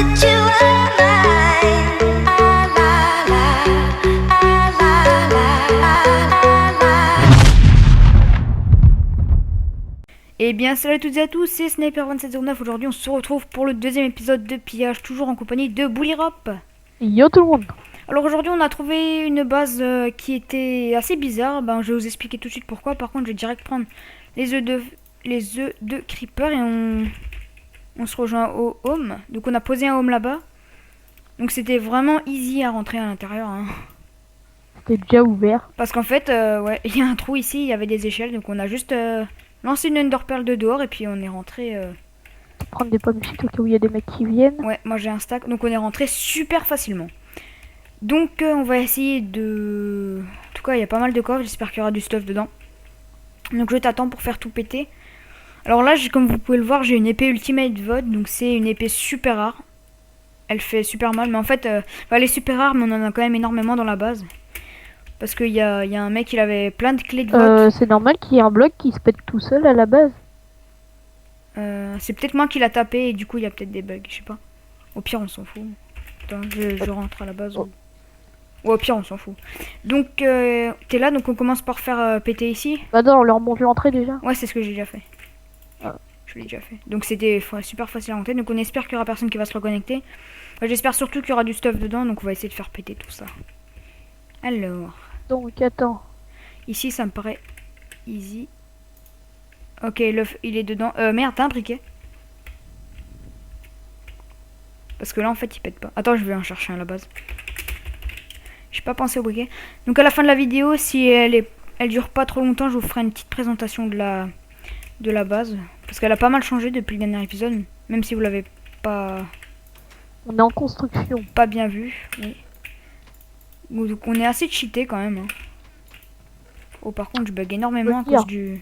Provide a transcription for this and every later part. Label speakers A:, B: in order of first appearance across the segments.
A: that you were mine. Ah, la, la, ah, la, la, ah, la.
B: Eh bien salut à toutes et à tous, c'est Sniper2709. Aujourd'hui on se retrouve pour le deuxième épisode de pillage, toujours en compagnie de Bullyrop.
C: Yo tout le monde.
B: Alors aujourd'hui on a trouvé une base qui était assez bizarre. Ben, je vais vous expliquer tout de suite pourquoi. Par contre je vais direct prendre les œufs de Creeper et on se rejoint au home. Donc on a posé un home là-bas. Donc c'était vraiment easy à rentrer à l'intérieur, hein.
C: C'était déjà ouvert.
B: Parce qu'en fait, ouais, il y a un trou ici, il y avait des échelles. Donc on a juste lancé une Ender Pearl de dehors et puis on est rentré...
C: Prendre des pommes shit au cas où il y a des mecs qui viennent.
B: Ouais, moi j'ai un stack, donc on est rentré super facilement. Donc on va essayer de... En tout cas, il y a pas mal de coffres, j'espère qu'il y aura du stuff dedans. Donc je t'attends pour faire tout péter. Alors là, comme vous pouvez le voir, j'ai une épée Ultimate VOD, donc c'est une épée super rare. Elle fait super mal, mais en fait, elle est super rare, mais on en a quand même énormément dans la base. Parce qu'il y a un mec, il avait plein de clés de VOD.
C: C'est normal qu'il y ait un bloc qui se pète tout seul à la base.
B: C'est peut-être moi qui l'a tapé et du coup il y a peut-être des bugs, je sais pas. Au pire on s'en fout. Attends, je rentre à la base. Ou au pire on s'en fout. Donc t'es là, donc on commence par faire péter ici.
C: Bah non, on leur monte l'entrée déjà.
B: Ouais, c'est ce que j'ai déjà fait.
C: Ah.
B: Je l'ai déjà fait. Donc c'était super facile à rentrer. Donc on espère qu'il y aura personne qui va se reconnecter. J'espère surtout qu'il y aura du stuff dedans, donc on va essayer de faire péter tout ça. Alors.
C: Donc attends.
B: Ici ça me paraît easy. Ok, l'œuf il est dedans. Merde, t'as un briquet? Parce que là en fait il pète pas. Attends, je vais en chercher un à la base. J'ai pas pensé au briquet. Donc à la fin de la vidéo, si elle dure pas trop longtemps, je vous ferai une petite présentation de la base. Parce qu'elle a pas mal changé depuis le dernier épisode. Même si vous l'avez pas
C: On est en construction.
B: bien vu. Oui. Donc on est assez cheaté quand même, hein. Oh par contre je bug énormément à cause du...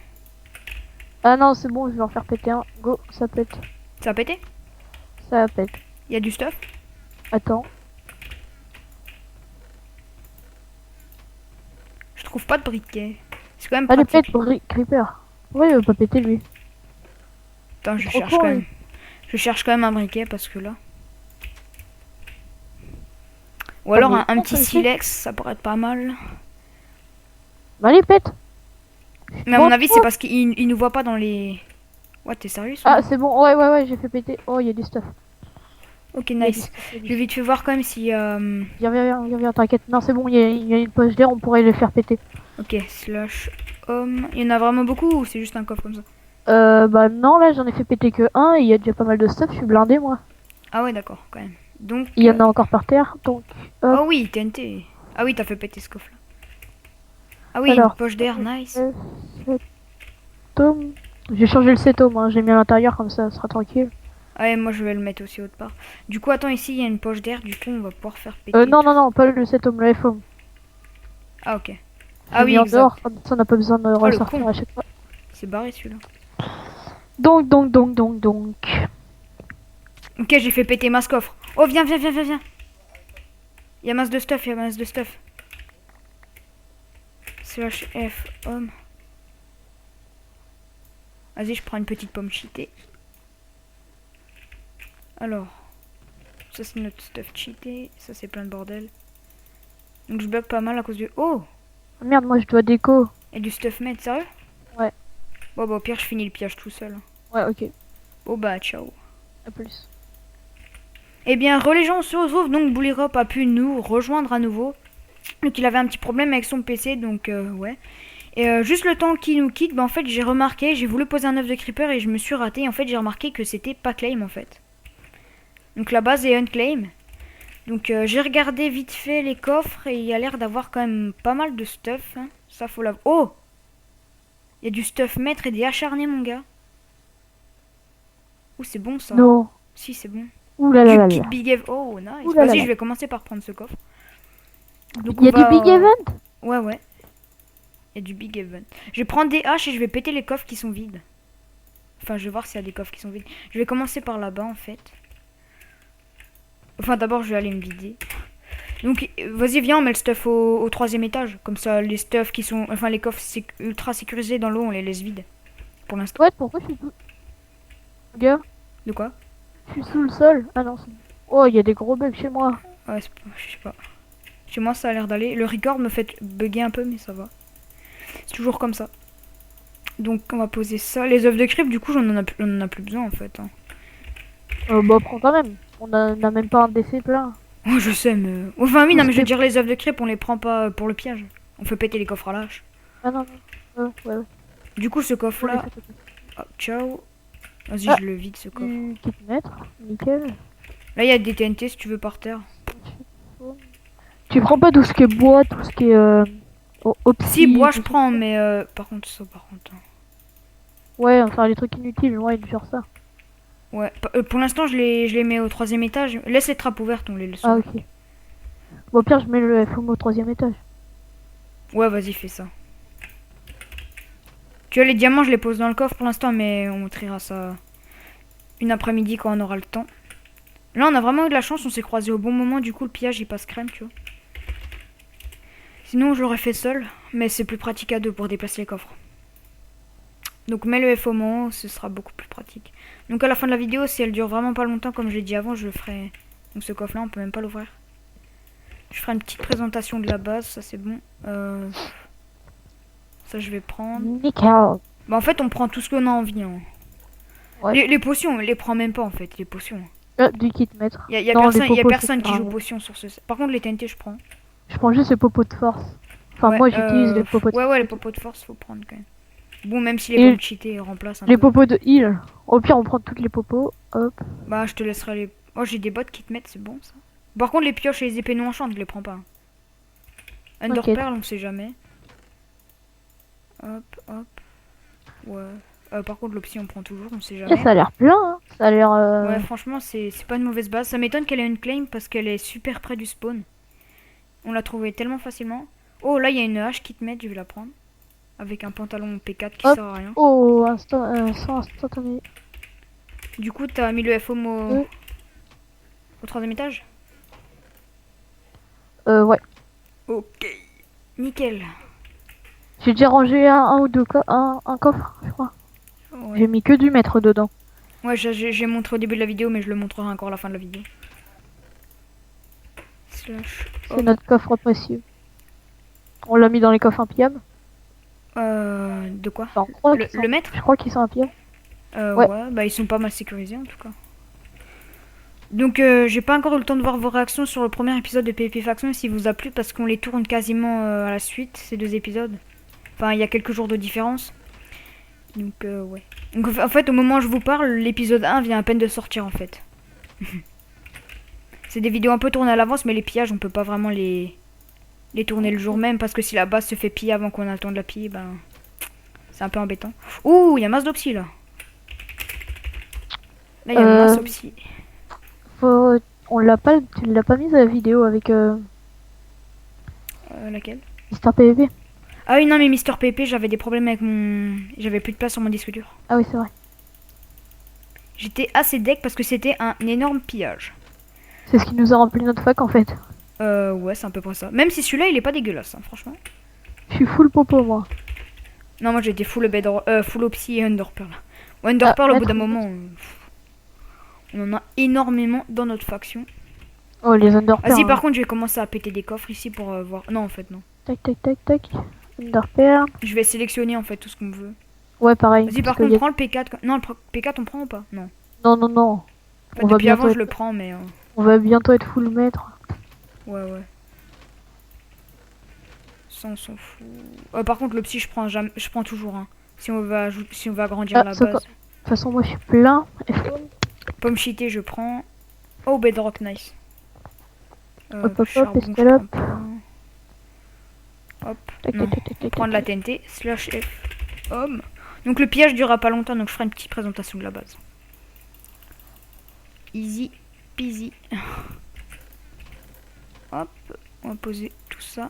C: Ah non, c'est bon, je vais en faire péter un. Go, ça pète.
B: Ça a pété?
C: Ça pète.
B: Il y a du stuff?
C: Attends.
B: Je trouve pas de briquet. C'est quand même
C: Allez,
B: pratique.
C: pète, Creeper. Ouais, il va pas péter lui.
B: Attends, je
C: Trop
B: cherche
C: con,
B: quand même.
C: lui.
B: Je cherche quand même un briquet parce que là... Ou alors
C: mais
B: un petit
C: ça,
B: silex, ça pourrait être pas mal.
C: Bah allez, pète.
B: Mais à mon
C: Bon,
B: avis, c'est parce qu'il nous voit pas dans les... Ouais, t'es sérieux?
C: Ah, c'est bon. Ouais, j'ai fait péter. Oh, il y a du stuff.
B: Ok,
C: Il y a du
B: nice.
C: stuff, il y a du
B: Je vais vite fait voir quand même si...
C: Viens, t'inquiète. Non, c'est bon, il y a une poche d'air, on pourrait les faire péter.
B: Ok, slash home. Il y en a vraiment beaucoup ou c'est juste un coffre comme ça?
C: Bah non, là j'en ai fait péter que un et il y a déjà pas mal de stuff, je suis blindé moi.
B: Ah ouais, d'accord, quand même. Donc...
C: Il y en a encore par terre, donc...
B: Oh oui, TNT. Ah oui, t'as fait péter ce coffre là. Ah oui,
C: Alors,
B: une poche d'air, nice.
C: Tome. J'ai changé le setome, hein, j'ai mis à l'intérieur comme ça sera tranquille.
B: Ah ouais, moi je vais le mettre aussi autre part. Du coup, attends, ici il y a une poche d'air, du coup on va pouvoir faire péter.
C: Non, pas le setome, le FOM.
B: Ah ok.
C: J'ai
B: Ah oui,
C: mis en
B: exact.
C: dehors, comme ça on n'a pas besoin de
B: le
C: ressortir
B: con.
C: à chaque fois.
B: C'est barré celui-là.
C: Donc.
B: Ok, j'ai fait péter masse coffre. Oh, viens. Il y a masse de stuff, Slash F, home. Vas-y, je prends une petite pomme cheatée. Alors. Ça, c'est notre stuff cheaté. Ça, c'est plein de bordel. Donc, je bug pas mal à cause du... Oh!
C: Merde, moi je dois déco.
B: Et du stuff made, sérieux?
C: Ouais.
B: Bon, bah, au pire, je finis le pillage tout seul.
C: Ouais, ok.
B: Bon, bah, ciao.
C: À plus.
B: Eh bien, les gens, on se retrouve. Donc, Bullyrop a pu nous rejoindre à nouveau. Donc, il avait un petit problème avec son PC, donc, ouais. Et juste le temps qu'il nous quitte, bah, en fait, j'ai remarqué, j'ai voulu poser un œuf de creeper et je me suis raté. En fait, j'ai remarqué que c'était pas claim, en fait. Donc, la base est unclaim. Donc, j'ai regardé vite fait les coffres et il y a l'air d'avoir quand même pas mal de stuff, hein. Ça, faut la... Oh! Il y a du stuff maître et des acharnés, mon gars. Oh, c'est bon, ça.
C: Non.
B: Si, c'est bon.
C: Ouh là là là
B: Du kit
C: là.
B: Big Event. Oh, nice.
C: Ouh là là
B: Vas-y,
C: là.
B: je vais commencer par prendre ce coffre. Donc,
C: Il y a
B: on va...
C: du big event?
B: Ouais. Il y a du Big Event. Je vais prendre des haches et je vais péter les coffres qui sont vides. Enfin, je vais voir s'il y a des coffres qui sont vides. Je vais commencer par là-bas, en fait. Enfin, d'abord, je vais aller me vider. Donc, vas-y, viens, on met le stuff au troisième étage. Comme ça, les stuffs qui sont... Enfin, les coffres ultra sécurisés dans l'eau, on les laisse vides. Pour l'instant.
C: Ouais, pourquoi je suis tout... Gars,
B: De quoi?
C: je suis sous le sol. Ah non, c'est... Oh, il y a des gros bugs chez moi.
B: Ouais, je sais pas. Chez moi, ça a l'air d'aller. Le record me fait bugger un peu, mais ça va. C'est toujours comme ça. Donc, on va poser ça. Les œufs de crypte, du coup, on en a plus besoin, en fait. Hein.
C: Bah, prends quand même. On a même pas un décès plein.
B: Oh, je sais, mais... Enfin, oui, non, mais je veux
C: C'était-
B: dire, les œufs de crypte, on les prend pas pour le piège. On fait péter les coffres à l'âge.
C: Ah non, non. Ouais.
B: Du coup, ce
C: On les
B: coffre-là...
C: fait tout.
B: Hop, ciao. Vas-y,
C: Ah.
B: je le vide, ce coffre.
C: Du kit-mètre, nickel.
B: Là, il y a des TNT, si tu veux, par terre.
C: Tu prends pas tout ce qui est bois, tout ce qui est
B: Si, bois, je
C: tout-
B: prends, mais... Par contre, ça, par contre... hein.
C: Ouais, enfin les trucs inutiles, moi il faire ça.
B: Ouais, pour l'instant, je les mets au 3e étage. Laisse les trappes ouvertes, on les laisse.
C: Ah ok. Bon, au pire, je mets le FOMO au 3e étage.
B: Ouais, vas-y, fais ça. Tu vois, les diamants, je les pose dans le coffre pour l'instant, mais on triera ça une après-midi quand on aura le temps. Là, on a vraiment eu de la chance, on s'est croisés au bon moment, du coup, le pillage, il passe crème, tu vois. Sinon, je l'aurais fait seul, mais c'est plus pratique à deux pour déplacer les coffres. Donc, mets le F au moment, ce sera beaucoup plus pratique. Donc, à la fin de la vidéo, si elle dure vraiment pas longtemps, comme je l'ai dit avant, je le ferai... Donc, ce coffre-là, on peut même pas l'ouvrir. Je ferai une petite présentation de la base, ça c'est bon. Ça, je vais prendre.
C: Nickel.
B: Bah, en fait, on prend tout ce qu'on a envie. Hein.
C: Ouais.
B: Les potions, on les prend même pas en fait, les potions.
C: Du kit-mètre.
B: Y a
C: Non,
B: personne,
C: les popos,
B: personne
C: c'est
B: qui
C: pas
B: joue
C: grave.
B: potions sur ce. Par contre, les TNT, je prends.
C: Je prends juste les popos de force. Enfin,
B: Ouais,
C: moi j'utilise les popos de
B: Ouais,
C: force.
B: ouais, les popos de force, faut prendre quand même. Bon, même si les
C: Et
B: bombes cheatées remplacent un
C: Les
B: peu.
C: popos de heal. Au pire, on prend toutes les popos. Hop.
B: Bah, je te laisserai les. Oh, j'ai des bottes qui te mettent, c'est bon ça. Par contre, les pioches et les épées non enchantes, je les prends pas. Under
C: Ok.
B: Pearl, on sait jamais. Hop, hop. Ouais. Par contre, l'option, on prend toujours, on sait
C: Là,
B: jamais.
C: ça a l'air plein. Hein. Ça a l'air.
B: Ouais, franchement, c'est pas une mauvaise base. Ça m'étonne qu'elle ait une claim parce qu'elle est super près du spawn. On l'a trouvée tellement facilement. Oh, là, il y a une hache qui te met, je vais la prendre. Avec un pantalon P4 qui
C: Hop.
B: sert à rien.
C: Oh, sans instantané.
B: Du coup, t'as mis le FOM
C: Oui.
B: au 3e étage?
C: Ouais.
B: Ok. Nickel.
C: J'ai déjà rangé un ou deux un coffre, je crois.
B: Ouais,
C: J'ai mis que du mètre dedans.
B: ouais j'ai montré au début de la vidéo, mais je le montrerai encore à la fin de la vidéo. Slash.
C: C'est notre coffre précieux. On l'a mis dans les coffres impiables.
B: De quoi?
C: Enfin, on croit
B: Le,
C: qu'ils sont-
B: le maître?
C: Je crois qu'ils sont impiables.
B: Ouais.
C: Ouais.
B: Bah ils sont pas mal sécurisés en tout cas. Donc j'ai pas encore eu le temps de voir vos réactions sur le premier épisode de PvP Faction s'il vous a plu parce qu'on les tourne quasiment à la suite, ces deux épisodes. Enfin il y a quelques jours de différence. Donc ouais. Donc en fait au moment où je vous parle, l'épisode 1 vient à peine de sortir en fait. C'est des vidéos un peu tournées à l'avance mais les pillages on peut pas vraiment les tourner le jour même parce que si la base se fait piller avant qu'on a le temps de la piller, ben c'est un peu embêtant. Ouh, il y a masse d'opsie là. Là il y a masse d'opsie.
C: On l'a pas, tu l'as pas mise à la vidéo avec
B: Laquelle?
C: Mister PvP.
B: Ah oui, non, mais Mister PP, j'avais des problèmes avec mon. J'avais plus de place sur mon disque dur.
C: Ah oui, c'est vrai.
B: J'étais assez deck parce que c'était un énorme pillage.
C: C'est ce qui nous a rempli notre fac en fait.
B: Ouais, c'est à peu près ça. Même si celui-là, il est pas dégueulasse, hein, franchement.
C: Je suis full popo moi.
B: Non, moi j'étais full Opsy et Underpearl. Ouais, Underpearl, au bout d'un
C: maître.
B: moment, on en a énormément dans notre faction.
C: Oh, les underpearl.
B: Vas-y, par contre, je vais commencer à péter des coffres ici pour voir. Non, en fait, non.
C: Tac, tac, tac, tac. Underpearl.
B: Je vais sélectionner en fait tout ce qu'on veut.
C: Ouais, pareil.
B: Vas-y, par
C: parce que
B: contre,
C: y a-
B: prends le P4. Non, le P4, on prend ou pas? Non.
C: Non, non, non.
B: En fait,
C: On va
B: depuis avant,
C: bientôt
B: je le
C: être-
B: prends, mais.
C: On va bientôt être full maître.
B: Ouais, ouais. Ça, on s'en fout. Par contre, le psy, je prends toujours. Hein. Si on veut, si on veut agrandir
C: Ah,
B: la
C: ça
B: base.
C: De toute façon, moi je suis plein.
B: Pomme cheatée, je prends. Oh, Bedrock, nice.
C: Hop, hop, hop,
B: charbon, je
C: escalope.
B: prends pas. Hop,
C: Tac,
B: non.
C: tac, tac, tac, tac,
B: Prendre la
C: tac.
B: TNT. Slash F. Homme. Donc le pillage durera pas longtemps, donc je ferai une petite présentation de la base. Easy peasy. Hop, on va poser tout ça. En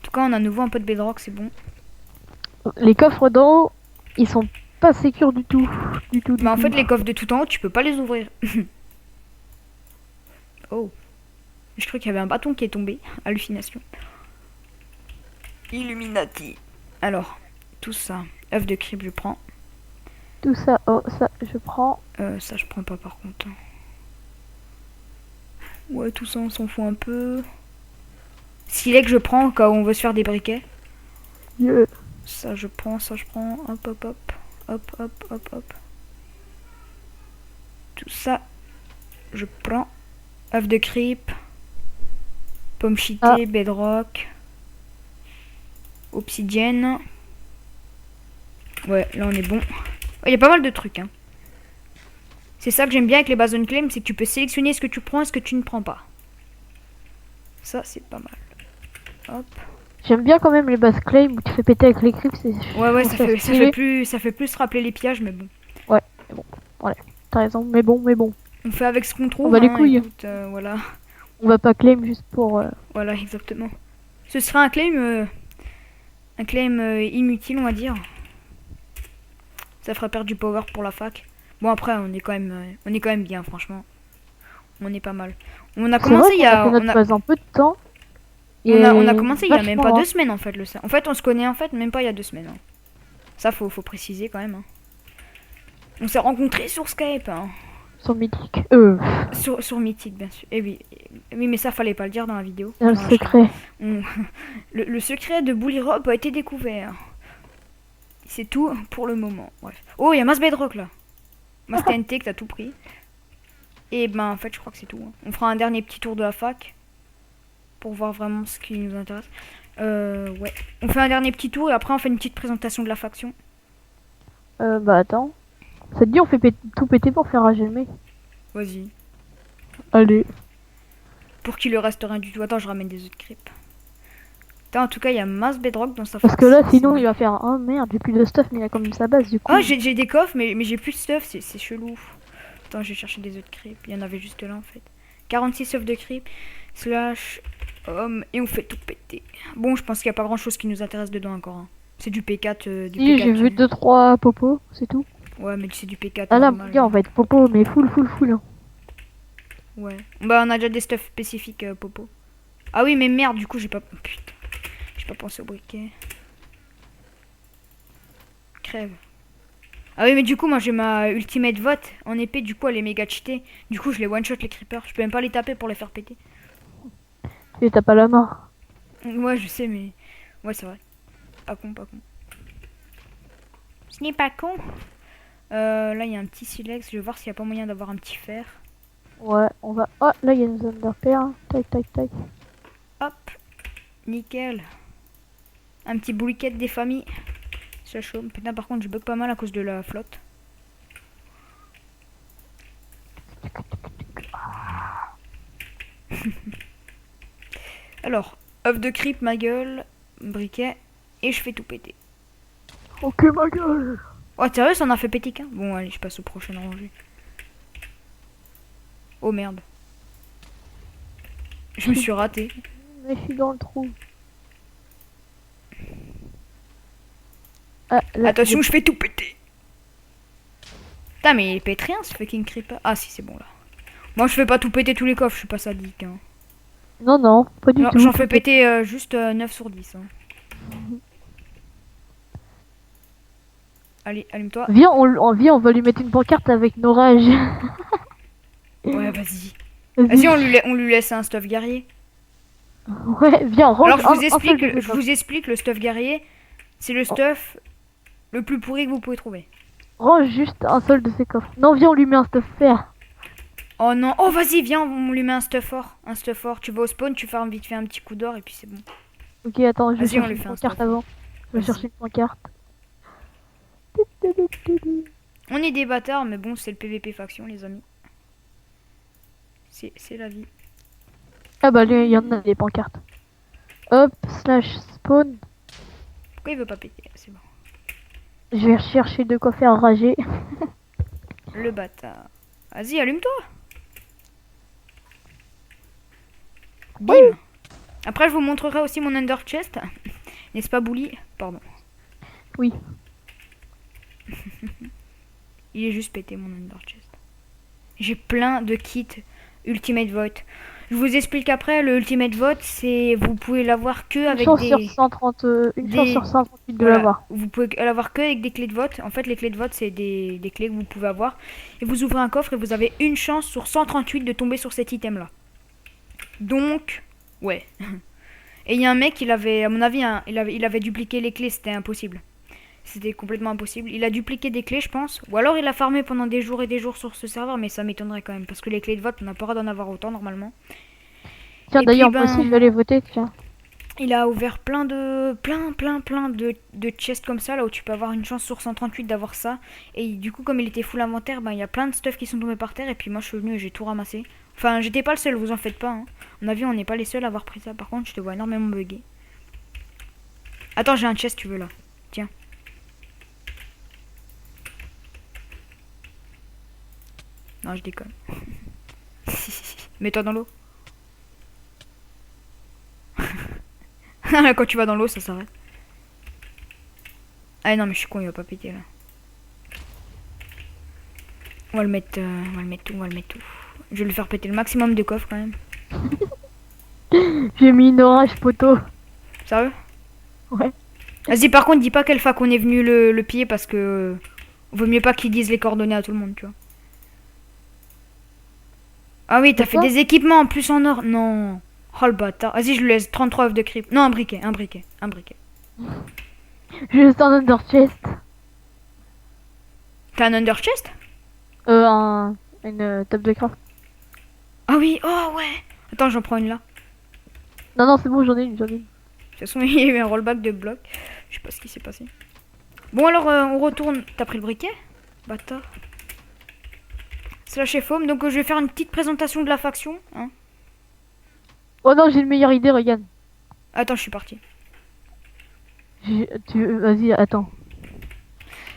B: tout cas, on a à nouveau un peu de bedrock, c'est bon.
C: Les coffres d'en haut, ils sont pas sécures du tout. Du tout, du
B: Bah en
C: tout.
B: fait, les coffres de tout en haut, tu peux pas les ouvrir. Oh. Je crois qu'il y avait un bâton qui est tombé. Hallucination. Illuminati. Alors, tout ça. œuf de crypte, je prends.
C: Tout ça, oh, ça, je prends.
B: Ça, je prends pas par contre. Ouais, tout ça, on s'en fout un peu. Silex, je prends au cas où on veut se faire des briquets.
C: Yeah.
B: Ça, je prends, ça, je prends. Hop, hop, hop. Hop, hop, hop, hop. Tout ça, je prends. œuf de creep. Pomme cheatée, bedrock. Obsidienne. Ouais, là on est bon. Il y a pas mal de trucs, hein. C'est ça que j'aime bien avec les bases unclaim, c'est que tu peux sélectionner ce que tu prends et ce que tu ne prends pas. Ça, c'est pas mal. Hop.
C: J'aime bien quand même les bases claim où tu fais péter avec les griffes.
B: Ouais, ça fait plus rappeler les pillages, mais bon.
C: Ouais, mais bon, voilà. T'as raison, mais bon.
B: On fait avec ce qu'on trouve.
C: On va les
B: hein,
C: couilles.
B: écoute, voilà.
C: On va pas claim juste pour...
B: Voilà, exactement. Ce sera un claim inutile, on va dire. Ça fera perdre du power pour la fac. Bon, après, on est quand même bien, franchement. On est pas mal. On a commencé il y a...
C: On a base en peu de temps.
B: On a commencé il y a même pas
C: vachement
B: 2 semaines, en fait, le ça. En fait, on se connaît, en fait, même pas il y a 2 semaines. Hein. Ça, faut préciser, quand même. Hein. On s'est rencontrés sur Skype, hein.
C: Sur Mythique.
B: Sur Mythique, bien sûr. Et oui, mais ça, fallait pas le dire dans la vidéo.
C: C'est le secret.
B: Le secret de Bully Rob a été découvert. C'est tout pour le moment. Bref. Oh, il y a Mass Bedrock là. Mass TNT que t'as tout pris. Et ben, en fait, je crois que c'est tout. Hein. On fera un dernier petit tour de la fac. Pour voir vraiment ce qui nous intéresse. Ouais. On fait un dernier petit tour et après, on fait une petite présentation de la faction.
C: Bah attends. Ça te dit on fait tout péter pour faire rager le mec?
B: Vas-y.
C: Allez.
B: Pour qu'il ne reste rien du tout. Attends, je ramène des œufs de creep. En tout cas, il y a Mass Bedrock dans sa
C: Parce que
B: faction.
C: là, sinon, il va faire... Oh merde, j'ai plus de stuff, mais il a quand même sa base, du coup.
B: Ah, j'ai des coffres, mais j'ai plus de stuff. C'est chelou. Attends, je vais chercher des œufs de creep. Il y en avait juste là, en fait. 46 œufs de creep. Slash... et on fait tout péter. Bon, je pense qu'il n'y a pas grand-chose qui nous intéresse dedans encore. Hein. C'est du P4. Du
C: Si,
B: P4
C: j'ai vu 2-3 popos, c'est tout.
B: Ouais, mais c'est du P4.
C: Ah là,
B: normal,
C: mon gars, on va être popo, mais full. Hein.
B: Ouais. Bah, on a déjà des stuffs spécifiques, Popo. Ah oui, mais merde, du coup, j'ai pas... Putain. J'ai pas pensé au briquet. Crève. Ah oui, mais du coup, moi, j'ai ma ultimate vote en épée. Du coup, elle est méga cheatée. Du coup, je les one-shot, les creepers. Je peux même pas les taper pour les faire péter.
C: Et t'as pas la main.
B: Ouais, je sais, mais... Ouais, c'est vrai. Pas con. Ce n'est pas con. Là, il y a un petit silex. Je vais voir s'il y a pas moyen d'avoir un petit fer.
C: Ouais, on va... Oh, là, il y a une zone de repère. Tac.
B: Hop. Nickel. Un petit bouliquet des familles. C'est chaud. Putain, par contre, je bug pas mal à cause de la flotte. Alors, œuf de creep, ma gueule. Briquet. Et je fais tout péter.
C: Ok, ma gueule.
B: Oh, sérieux, ça en a fait péter qu'un? Bon, allez, je passe au prochain rangée. Oh merde. Je me suis raté.
C: Mais je suis dans le trou. Ah, là,
B: Attention, je fais tout péter. Putain, mais il pète rien ce fucking creeper. Ah, si, c'est bon là. Moi, je fais pas tout péter tous les coffres, je suis pas sadique. Hein.
C: Non, pas du tout.
B: J'en fais péter juste 9 sur 10. Hein. Allez, allume-toi.
C: Viens, on va lui mettre une pancarte avec nos rages.
B: Ouais, vas-y. Vas-y, on lui laisse un stuff guerrier.
C: Ouais, viens, range.
B: Alors, je vous explique, le stuff guerrier, c'est le stuff le plus pourri que vous pouvez trouver.
C: Range juste un seul de ses coffres. Non, viens, on lui met un stuff fer.
B: Oh non, oh vas-y, viens, on lui met un stuff fort. Un stuff fort. Tu vas au spawn, tu fais vite fait un petit coup d'or et puis c'est bon.
C: Ok, attends, je vais
B: Vas-y, on
C: chercher
B: lui
C: une
B: fait un
C: pancarte
B: stuff.
C: avant. Je vais chercher une pancarte.
B: On est des bâtards, mais bon, c'est le PVP faction, les amis. C'est la vie.
C: Ah bah, lui, il y en a des pancartes. Hop, slash spawn.
B: Pourquoi il veut pas péter? C'est bon.
C: Je vais chercher de quoi faire rager.
B: Le bâtard. Vas-y, allume-toi. Bim.
C: Oui.
B: Après, je vous montrerai aussi mon under chest. N'est-ce pas, Bully? Pardon.
C: Oui.
B: Il est juste pété, mon under chest. J'ai plein de kits Ultimate Vote. Je vous explique après, le Ultimate Vote, c'est... Vous pouvez l'avoir que avec
C: chance
B: des...
C: sur 130, une chance sur 138 de
B: Voilà.
C: l'avoir.
B: Vous pouvez l'avoir que avec des clés de vote. En fait, les clés de vote, c'est des clés que vous pouvez avoir. Et vous ouvrez un coffre et vous avez une chance sur 138 de tomber sur cet item-là. Donc, ouais. Et il y a un mec, il avait, à mon avis, il avait dupliqué les clés, c'était impossible. C'était complètement impossible. Il a dupliqué des clés, je pense. Ou alors il a farmé pendant des jours et des jours sur ce serveur, mais ça m'étonnerait quand même. Parce que les clés de vote, on n'a pas le droit d'en avoir autant normalement.
C: Tiens,
B: Et
C: d'ailleurs,
B: puis,
C: moi aussi, je vais aller voter, tiens.
B: il a ouvert plein de chests comme ça, là où tu peux avoir une chance sur 138 d'avoir ça. Et du coup, comme il était full inventaire, ben, il y a plein de stuff qui sont tombés par terre. Et puis moi, je suis venu et j'ai tout ramassé. Enfin, j'étais pas le seul, vous en faites pas. Hein. À mon avis, on n'est pas les seuls à avoir pris ça. Par contre, je te vois énormément bugger. Attends, j'ai un chest, tu veux là. Tiens. Non, je déconne. Mets-toi dans l'eau. Quand tu vas dans l'eau, ça s'arrête. Ah non, mais je suis con, il va pas péter là. On va le mettre, tout, on va le mettre tout. Je vais lui faire péter le maximum de coffres quand même.
C: J'ai mis une orage, poteau.
B: Sérieux?
C: Ouais.
B: Vas-y, par contre, dis pas quelle fac on est venu le piller parce que vaut mieux pas qu'ils disent les coordonnées à tout le monde, tu vois. Ah oui, t'as fait
C: Pourquoi
B: des équipements en plus en or. Non. Oh le bâtard. Vas-y, je lui laisse 33 œufs de creep. Non, un briquet.
C: Juste un under chest.
B: T'as un under chest?
C: Une table de craft.
B: Ah oui, oh ouais. Attends, j'en prends une là.
C: Non, non, c'est bon, j'en ai une.
B: De toute façon, il y a eu un rollback de blocs. Je sais pas ce qui s'est passé. Bon, alors, on retourne. T'as pris le briquet? Bâtard. Slash foam. Donc, je vais faire une petite présentation de la faction. Hein.
C: Oh non, j'ai une meilleure idée, regarde.
B: Attends, je suis parti.
C: Vas-y, attends.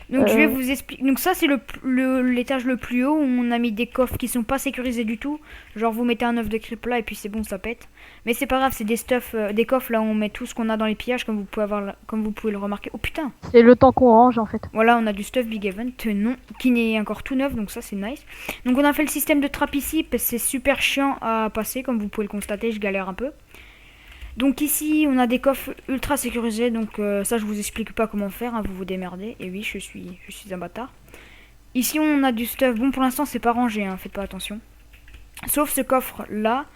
B: Donc, je vais vous expliquer. Donc, ça, c'est l'étage le plus haut où on a mis des coffres qui sont pas sécurisés du tout. Genre, vous mettez un œuf de creep là et puis c'est bon, ça pète. Mais c'est pas grave, c'est des stuff, des coffres là où on met tout ce qu'on a dans les pillages, comme vous pouvez le remarquer. Oh putain!
C: C'est le temps qu'on range en fait.
B: Voilà, on a du stuff Big Event, non, qui n'est encore tout neuf, donc ça c'est nice. Donc on a fait le système de trappe ici, parce que c'est super chiant à passer, comme vous pouvez le constater, je galère un peu. Donc ici, on a des coffres ultra sécurisés, donc ça je vous explique pas comment faire, hein, vous vous démerdez. Et oui, je suis un bâtard. Ici on a du stuff, bon pour l'instant c'est pas rangé, hein, faites pas attention. Sauf ce coffre là,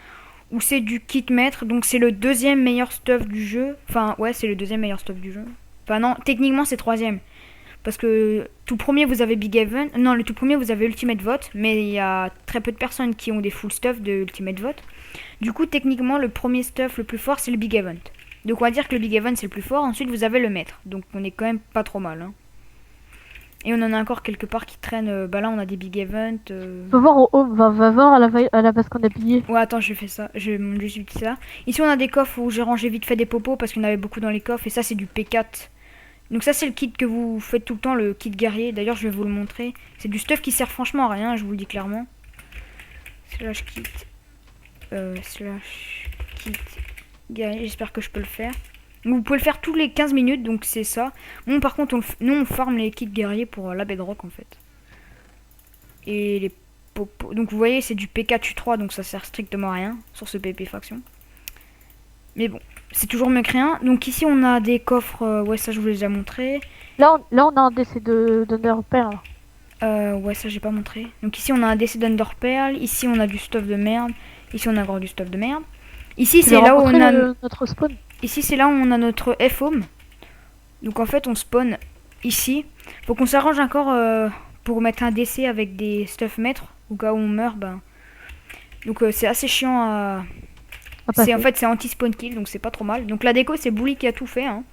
B: où c'est du kit maître, donc c'est le deuxième meilleur stuff du jeu. Enfin ouais, c'est le deuxième meilleur stuff du jeu. Enfin non, techniquement c'est troisième. Parce que tout premier vous avez Big Event. Non, le tout premier vous avez Ultimate Vote. Mais il y a très peu de personnes qui ont des full stuff de Ultimate Vote. Du coup, techniquement, le premier stuff le plus fort c'est le Big Event. Donc on va dire que le Big Event c'est le plus fort. Ensuite vous avez le maître. Donc on est quand même pas trop mal. Hein. Et on en a encore quelque part qui traînent. Bah là on a des Big Event.
C: Va voir au haut, va voir à la base qu'on a pillé.
B: Ouais, attends, je fais ça. Je monte juste vite ça. Ici on a des coffres où j'ai rangé vite fait des popos parce qu'il y en avait beaucoup dans les coffres. Et ça c'est du P4. Donc ça c'est le kit que vous faites tout le temps, le kit guerrier. D'ailleurs je vais vous le montrer. C'est du stuff qui sert franchement à rien, je vous le dis clairement. Slash kit. Slash kit guerrier, j'espère que je peux le faire. Donc, vous pouvez le faire tous les 15 minutes, donc c'est ça. Bon par contre nous on farm les kits guerriers pour la bedrock en fait. Et les popos. Donc vous voyez c'est du P4U3 donc ça sert strictement à rien sur ce PP faction. Mais bon. C'est toujours mieux que rien. Donc ici on a des coffres, ouais ça je vous l'ai déjà montré.
C: Là on a un décès d'Underpearl.
B: Ouais ça j'ai pas montré. Donc ici on a un décès d'Underpearl, ici on a du stuff de merde, ici on a encore du stuff de merde. Ici c'est là où on a
C: notre spawn.
B: Ici c'est là où on a notre F-home. Donc en fait on spawn ici. Faut qu'on s'arrange encore pour mettre un décès avec des stuff maîtres au cas où on meurt. Ben. Donc c'est assez chiant à... En fait c'est anti-spawn kill donc c'est pas trop mal. Donc la déco c'est Bully qui a tout fait hein.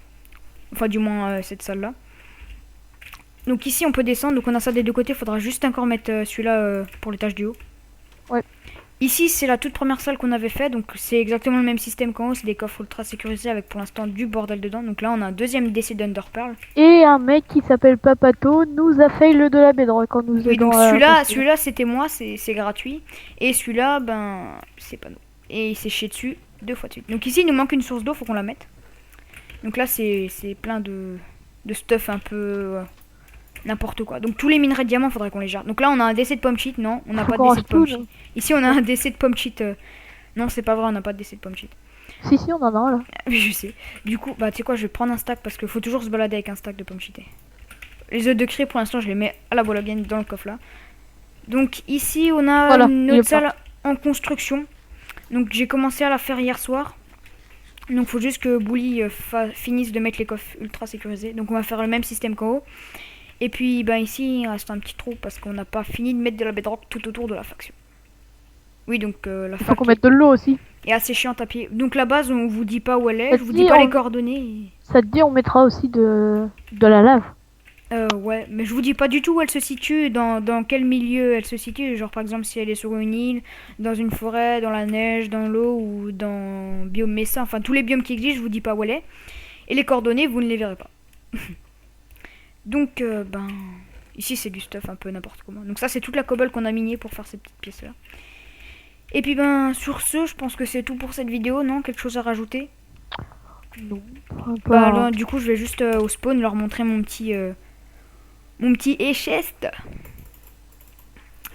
B: Enfin du moins cette salle là. Donc ici on peut descendre, donc on a ça des deux côtés, faudra juste encore mettre celui-là pour l'étage du haut.
C: Ouais.
B: Ici c'est la toute première salle qu'on avait fait, donc c'est exactement le même système qu'en haut, c'est des coffres ultra sécurisés avec pour l'instant du bordel dedans. Donc là on a un deuxième décès d'Underpearl.
C: Et un mec qui s'appelle Papato nous a fail le de la bedrock quand nous
B: oui, donc celui-là c'était moi, c'est gratuit. Et celui-là ben c'est pas nous. Et il s'est chié dessus 2 fois de suite. Donc ici il nous manque une source d'eau, faut qu'on la mette. Donc là c'est plein de stuff un peu n'importe quoi. Donc tous les minerais de diamants faudrait qu'on les gère. Donc là on a un décès de pomme cheat, non on n'a pas de décès de pomme cheat. Ici on a un décès de pomme cheat. Non c'est pas vrai, on n'a pas de décès de pomme cheat.
C: Si on en a un là.
B: Oui je sais. Du coup bah tu sais quoi, je vais prendre un stack parce qu'il faut toujours se balader avec un stack de pomme cheatées. Les œufs de craie pour l'instant je les mets à la voile dans le coffre là. Donc ici on a une autre salle en construction. Donc j'ai commencé à la faire hier soir. Donc faut juste que Bully finisse de mettre les coffres ultra sécurisés. Donc on va faire le même système qu'en haut. Et puis ben ici il reste un petit trou parce qu'on n'a pas fini de mettre de la bedrock tout autour de la faction. Oui donc la
C: Il faut
B: fac
C: qu'on mette de l'eau aussi.
B: est assez chiante à pied. Donc la base on vous dit pas où elle est,
C: Ça
B: je vous
C: te
B: dis
C: dit,
B: pas
C: on-
B: les coordonnées.
C: Ça te dit, on mettra aussi de la lave.
B: Ouais, mais je vous dis pas du tout où elle se situe, dans quel milieu elle se situe. Genre par exemple si elle est sur une île, dans une forêt, dans la neige, dans l'eau ou dans biome Mesa. Enfin tous les biomes qui existent, je vous dis pas où elle est. Et les coordonnées, vous ne les verrez pas. Donc ben ici c'est du stuff un peu n'importe comment. Donc ça c'est toute la cobble qu'on a minée pour faire ces petites pièces là. Et puis ben sur ce, je pense que c'est tout pour cette vidéo, non? Quelque chose à rajouter?
C: Non.
B: Bah alors, du coup je vais juste au spawn leur montrer mon petit chest.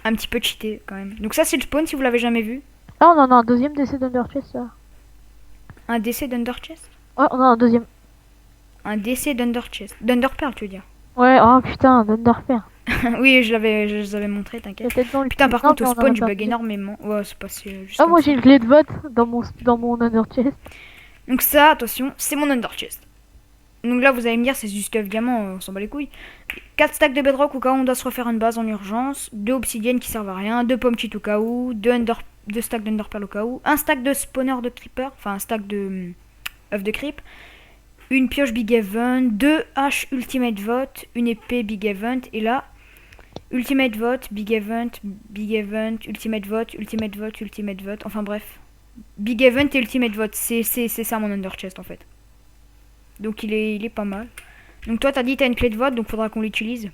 B: Un petit peu cheaté quand même. Donc ça c'est le spawn si vous l'avez jamais vu.
C: Ah, on en a un deuxième décès d'Underchest là.
B: Un décès d'Underchest.
C: Ouais, on a un deuxième.
B: Un décès d'Underchest. d'Underpearl tu veux dire.
C: Ouais, oh putain, d'Underpearl.
B: Oui je les avais montré, t'inquiète.
C: Peut-être dans le
B: Putain par
C: Non,
B: contre au
C: mais on en a
B: spawn je
C: pas
B: bug
C: fait.
B: énormément. Ouais c'est passé juste
C: Ah,
B: comme
C: moi
B: ça.
C: j'ai une clé de vote dans mon Underchest.
B: Donc ça attention c'est mon Underchest. Donc là vous allez me dire c'est du stuff diamant, on s'en bat les couilles. 4 stacks de bedrock au cas où on doit se refaire une base en urgence. 2 obsidiennes qui servent à rien. 2 pommes cheat au cas où. 2 stacks d'underpearl au cas où. Un stack de spawner de creeper. Enfin un stack de œufs de creep. Une pioche big event. 2 haches ultimate vote. Une épée big event. Et là ultimate vote, big event, ultimate vote, ultimate vote, ultimate vote. Enfin bref. Big event et ultimate vote. C'est ça mon underchest en fait. Donc il est pas mal. Donc toi t'as dit t'as une clé de vote donc faudra qu'on l'utilise.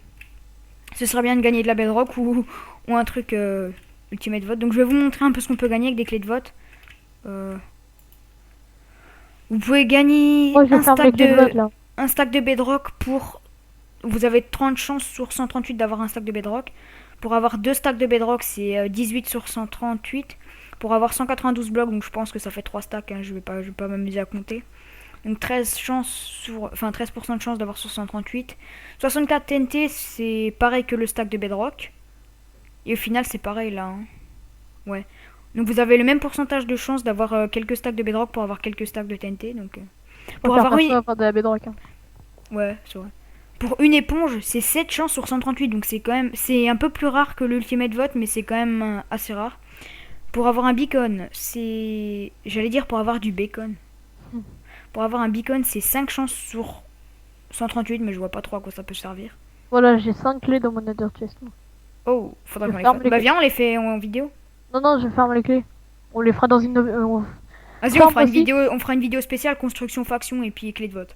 B: Ce serait bien de gagner de la bedrock ou un truc ultimate vote. Donc je vais vous montrer un peu ce qu'on peut gagner avec des clés de vote. Vous pouvez gagner
C: Moi je vais faire mes clés de vote là.
B: un stack de bedrock pour... Vous avez 30 chances sur 138 d'avoir un stack de bedrock. Pour avoir 2 stacks de bedrock c'est 18 sur 138. Pour avoir 192 blocs donc je pense que ça fait 3 stacks. Hein, je vais pas m'amuser à compter. Donc 13% de chance d'avoir sur 138. 64 TNT, c'est pareil que le stack de bedrock. Et au final, c'est pareil là. Hein. Ouais. Donc vous avez le même pourcentage de chance d'avoir quelques stacks de bedrock pour avoir quelques stacks de TNT. Donc, pour
C: Pour
B: avoir une...
C: avoir de la bedrock. Hein.
B: Ouais, c'est vrai. Pour une éponge, c'est 7 chances sur 138. Donc c'est quand même... C'est un peu plus rare que l'ultimate vote, mais c'est quand même assez rare. Pour avoir un beacon, c'est... J'allais dire pour avoir du bacon. Pour avoir un beacon, c'est 5 chances sur 138, mais je vois pas trop à quoi ça peut servir.
C: Voilà, j'ai 5 clés dans mon Underchest.
B: Oh, faudra
C: Je
B: qu'on les
C: ferme
B: fasse.
C: les
B: Bah
C: clés.
B: viens, on les fait en vidéo.
C: Non, je ferme les clés. On les fera dans une...
B: Vas-y,
C: Ça,
B: on fera une
C: aussi.
B: vidéo, spéciale construction faction et puis clé de vote.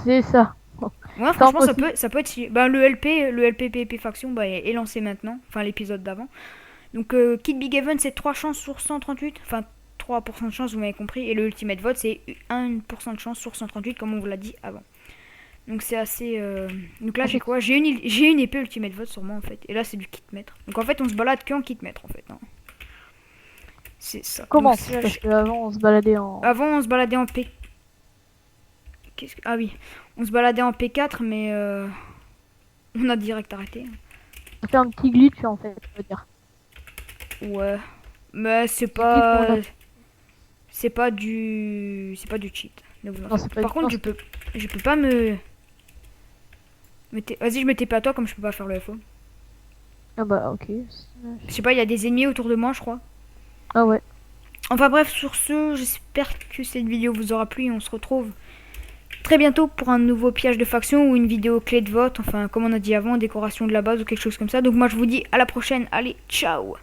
C: C'est ça.
B: Ouais, franchement,
C: aussi.
B: ça peut être stylé. Bah le LPPP faction bah, est lancé maintenant, enfin l'épisode d'avant. Donc kit big event c'est 3 chances sur 138, enfin 3% de chance, vous m'avez compris, et le ultimate vote c'est 1% de chance sur 138 comme on vous l'a dit avant. Donc c'est assez donc là j'ai quoi? J'ai une épée ultimate vote sur moi en fait. Et là c'est du kit maître. Donc en fait on se balade qu'en kit maître en fait. Hein. C'est ça.
C: Comment?
B: Donc, ça,
C: Parce qu'avant on se baladait en...
B: avant on se baladait en P. Ah oui, on se baladait en P4 mais on a direct arrêté.
C: On fait un petit glitch en fait, je veux dire.
B: Ouais. Mais c'est
C: qu'on
B: pas
C: a.
B: c'est pas du cheat. Ne vous en
C: Non,
B: faites
C: c'est
B: pas.
C: pas
B: Par
C: du-
B: contre,
C: non,
B: je peux pas me Vas-y, je me TP à toi comme je peux pas faire le FO.
C: Ah bah ok.
B: Je sais pas, il y a des ennemis autour de moi, je crois.
C: Ah ouais.
B: Enfin bref, sur ce, j'espère que cette vidéo vous aura plu et on se retrouve très bientôt pour un nouveau pillage de faction ou une vidéo clé de vote, enfin comme on a dit avant, décoration de la base ou quelque chose comme ça. Donc moi je vous dis à la prochaine, allez, ciao.